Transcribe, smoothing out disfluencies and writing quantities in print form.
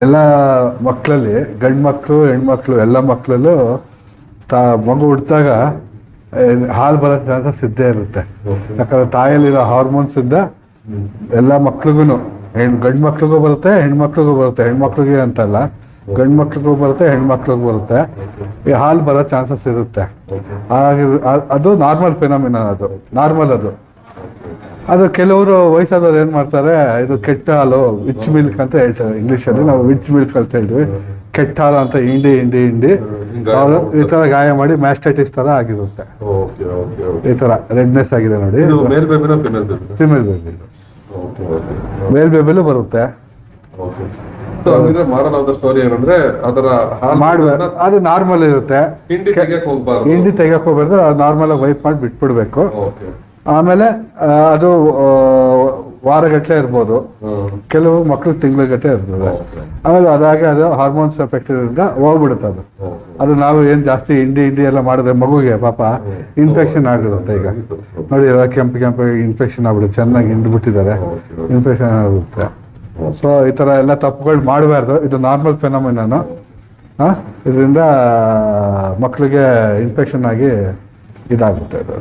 ಎಲ್ಲ ಮಕ್ಕಳಲ್ಲಿ ಗಂಡು ಮಕ್ಕಳು ಹೆಣ್ಮಕ್ಳು ಎಲ್ಲ ಮಕ್ಕಳಲ್ಲೂ ಮಗು ಹುಟ್ಟಿದಾಗ ಹಾಲು ಬರೋ ಚಾನ್ಸಸ್ ಇದ್ದೇ ಇರುತ್ತೆ. ಯಾಕಂದ್ರೆ ತಾಯಲ್ಲಿರೋ ಹಾರ್ಮೋನ್ಸಿಂದ ಎಲ್ಲ ಮಕ್ಳಿಗೂ ಗಂಡು ಮಕ್ಳಿಗೂ ಬರುತ್ತೆ, ಹೆಣ್ಮಕ್ಳಿಗೂ ಬರುತ್ತೆ. ಹೆಣ್ಮಕ್ಳಿಗೆ ಅಂತಲ್ಲ, ಗಂಡು ಮಕ್ಳಿಗೂ ಬರುತ್ತೆ, ಹೆಣ್ಮಕ್ಳಿಗೂ ಬರುತ್ತೆ. ಈ ಹಾಲು ಬರೋ ಚಾನ್ಸಸ್ ಇರುತ್ತೆ. ಹಾಗೆ ಅದು ನಾರ್ಮಲ್ ಫಿನಾಮಿನ, ಅದು ನಾರ್ಮಲ್. ಅದು ಕೆಲವರು ವಯಸ್ಸಾದವ್ರು ಏನು ಮಾಡ್ತಾರೆ, ಇದು ಕೆಟ್ಟ ಹಾಲು, ವಿಚ್ ಮಿಲ್ಕ್ ಅಂತ ಹೇಳ್ತಾರೆ ಇಂಗ್ಲೀಷಲ್ಲಿ. ನಾವು ವಿಚ್ ಮಿಲ್ಕ್ ಅಂತ ಹೇಳ್ತೀವಿ. ಕೆಟ್ಟ ಹಾಲು ಅಂತ ಹಿಂಡಿ ಅವರು ಈ ಥರ ಗಾಯ ಮಾಡಿ ಮ್ಯಾಸ್ಟೈಟಿಸ್ ಥರ ಆಗಿರುತ್ತೆ. ಈ ಥರ ರೆಡ್ನೆಸ್ ಆಗಿದೆ ನೋಡಿ. ಫಿಮೇಲ್ ಬೇಬಿ, ಮೇಲ್ ಬೇಬಿಲೂ ಬರುತ್ತೆ. ಸ್ಟೋರಿ ಏನಂದ್ರೆ ಮಾಡ್ಬೇಕು, ಅದು ನಾರ್ಮಲ್ ಇರುತ್ತೆ. ಹಿಂಡಿ ತೆಗಿಯಕ್ ಹೋಗ್ಬಾರ್ದು, ನಾರ್ಮಲ್ ಆಗಿ ವೈಪ್ ಮಾಡಿ ಬಿಟ್ಬಿಡ್ಬೇಕು. ಆಮೇಲೆ ಅದು ವಾರಗಟ್ಟಲೆ ಇರ್ಬೋದು, ಕೆಲವು ಮಕ್ಳು ತಿಂಗಳಗಟ್ಟಲೆ ಇರ್ತದೆ. ಆಮೇಲೆ ಅದಾಗೆ ಅದು ಹಾರ್ಮೋನ್ಸ್ ಎಫೆಕ್ಟ್ ಇಂದ ಹೋಗ್ಬಿಡುತ್ತೆ. ಅದು ನಾವು ಏನು ಜಾಸ್ತಿ ಹಿಂಡಿ ಎಲ್ಲ ಮಾಡಿದ್ರೆ ಮಗುಗೆ ಪಾಪ ಇನ್ಫೆಕ್ಷನ್ ಆಗಿರುತ್ತೆ. ಈಗ ನೋಡಿ, ಎಲ್ಲ ಕೆಂಪು ಇನ್ಫೆಕ್ಷನ್ ಆಗ್ಬಿಡುತ್ತೆ. ಚೆನ್ನಾಗಿ ಹಿಂಡ್ಬಿಟ್ಟಿದ್ದಾರೆ, ಇನ್ಫೆಕ್ಷನ್ ಆಗುತ್ತೆ. ಸೊ ಈ ಥರ ಎಲ್ಲ ತಪ್ಪುಗಳು ಮಾಡಬಾರ್ದು. ಇದು ನಾರ್ಮಲ್ ಫೆನಮಿನಾನು. ಇದರಿಂದ ಮಕ್ಕಳಿಗೆ ಇನ್ಫೆಕ್ಷನ್ ಆಗಿ ಇದಾಗುತ್ತೆ ಅದು.